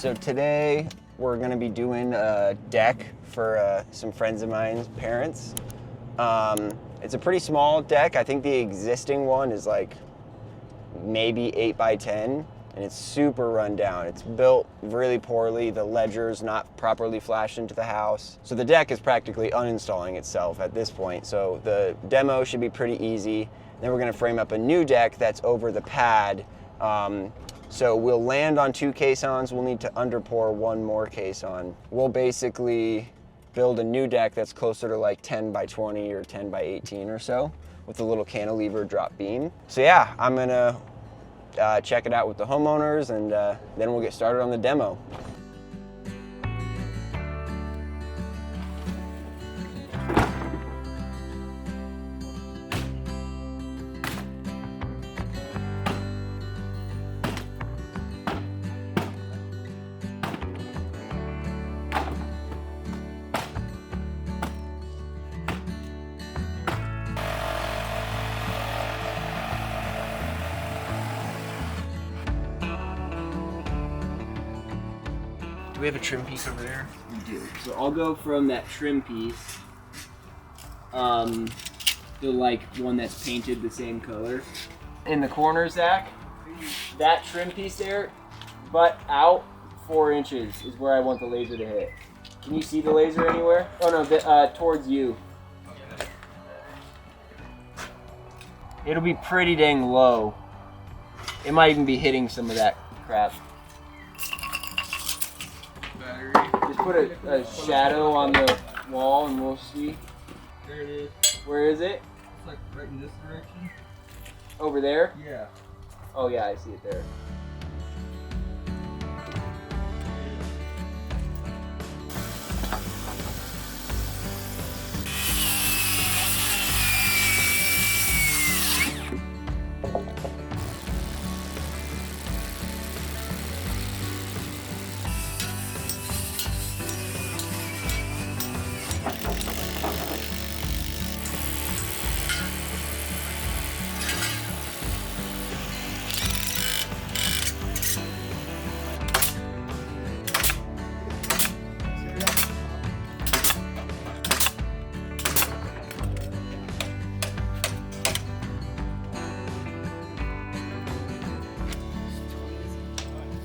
So today we're gonna be doing a deck for some friends of mine's parents. It's a pretty small deck. I think the existing one is like maybe 8 by 10, and it's super run down. It's built really poorly. The ledger's not properly flashed into the house. So the deck is practically uninstalling itself at this point. So the demo should be pretty easy. Then we're gonna frame up a new deck that's over the pad. So we'll land on 2 caissons. We'll need to underpour 1 more caisson. We'll basically build a new deck that's closer to like 10 by 20 or 10 by 18 or so with a little cantilever drop beam. So yeah, I'm gonna check it out with the homeowners, and then we'll get started on the demo. Do we have a trim piece over there? We do. So I'll go from that trim piece, the like one that's painted the same color. In the corner, Zach, that trim piece there, butt out 4 inches is where I want the laser to hit. Can you see the laser anywhere? Oh no, towards you. It'll be pretty dang low. It might even be hitting some of that crap. Just put a shadow on the wall and we'll see. There it is. Where is it? It's like right in this direction. Over there? Yeah. Oh yeah, I see it there.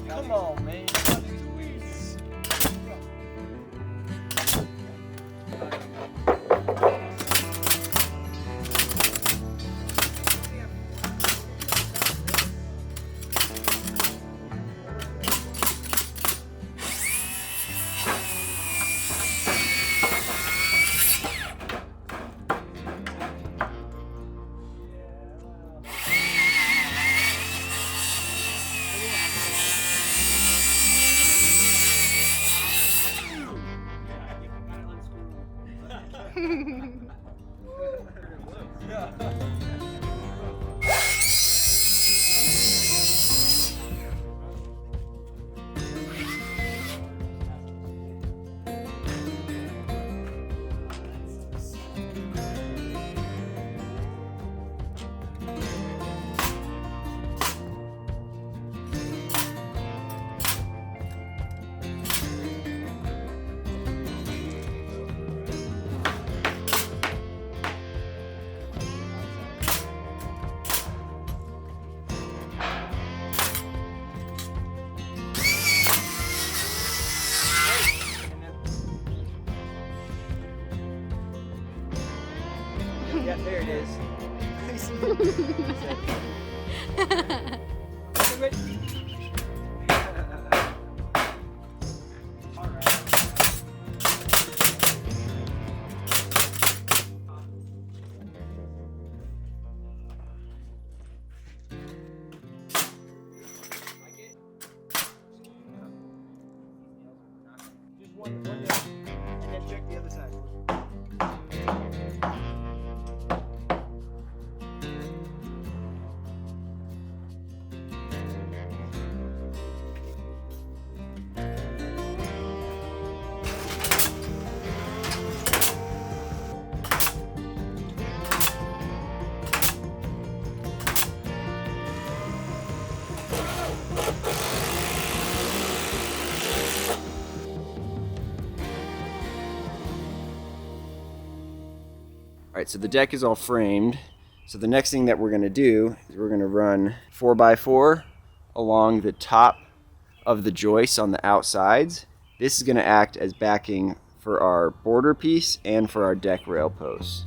Come on, man. Yeah, there it is. Just one down, and then check the other side. All right, so the deck is all framed. So the next thing that we're gonna do is we're gonna run 4x4 along the top of the joists on the outsides. This is gonna act as backing for our border piece and for our deck rail posts.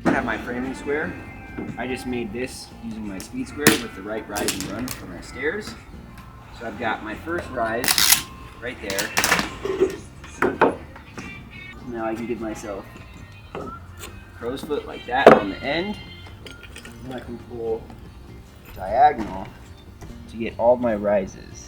I have my framing square. I just made this using my speed square with the right rise and run for my stairs. So I've got my first rise right there. Now I can give myself crow's foot like that on the end. Then I can pull diagonal to get all my rises.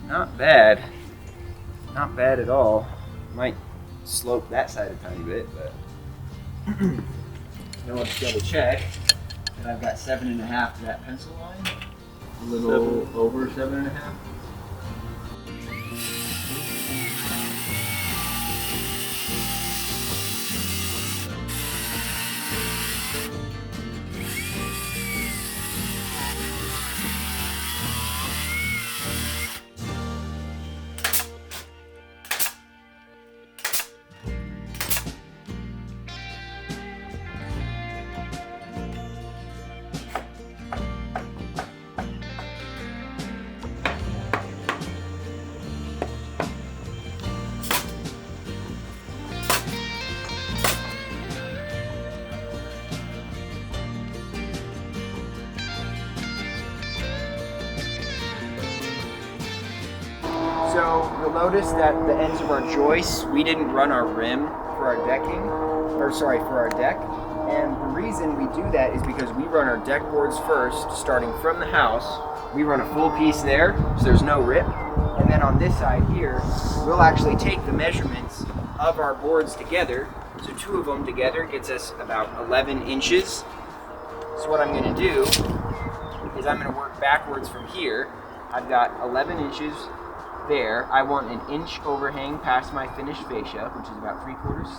Not bad. Not bad at all. Might slope that side a tiny bit, but now let's double check. And I've got 7.5 to that pencil line. A little over 7.5. So you'll notice that the ends of our joists, we didn't run our rim for our decking, for our deck. And the reason we do that is because we run our deck boards first, starting from the house. We run a full piece there, so there's no rip. And then on this side here, we'll actually take the measurements of our boards together. So 2 of them together gets us about 11 inches. So what I'm gonna do is I'm gonna work backwards from here. I've got 11 inches there. I want an inch overhang past my finished fascia, which is about 3/4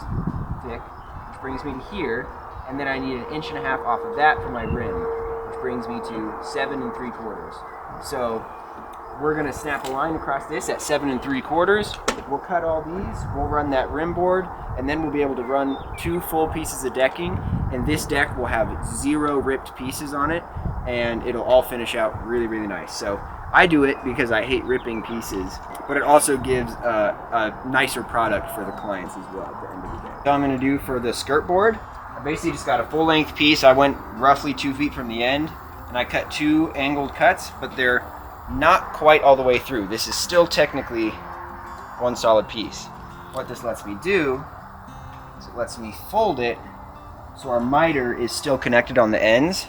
thick, which brings me to here, and then I need 1.5 inches off of that for my rim, which brings me to 7 3/4. So we're gonna snap a line across this at 7 3/4. We'll cut all these, we'll run that rim board, and then we'll be able to run 2 full pieces of decking, and this deck will have 0 ripped pieces on it, and it'll all finish out really, really nice. So I do it because I hate ripping pieces, but it also gives a nicer product for the clients as well at the end of the day. So I'm gonna do for the skirt board, I basically just got a full length piece. I went roughly 2 feet from the end, and I cut 2 angled cuts, but they're not quite all the way through. This is still technically one solid piece. What this lets me do is it lets me fold it so our miter is still connected on the ends.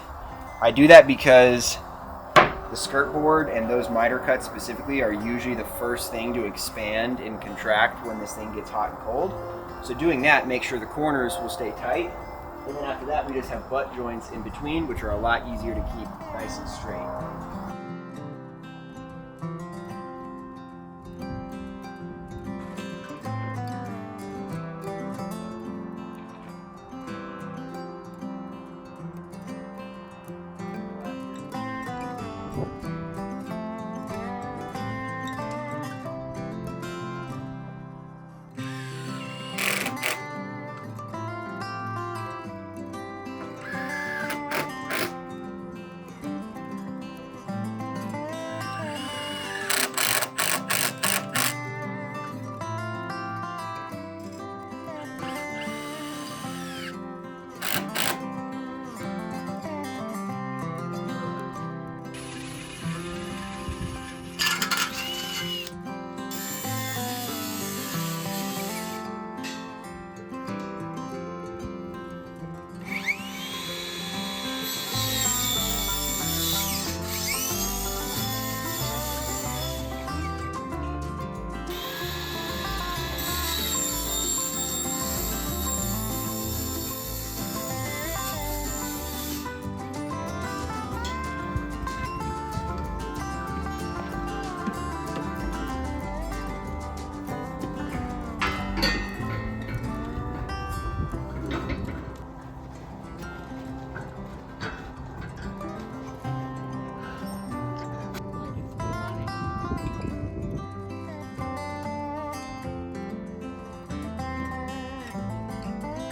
I do that because the skirt board and those miter cuts specifically are usually the first thing to expand and contract when this thing gets hot and cold. So doing that makes sure the corners will stay tight. And then after that, we just have butt joints in between, which are a lot easier to keep nice and straight.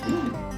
Good.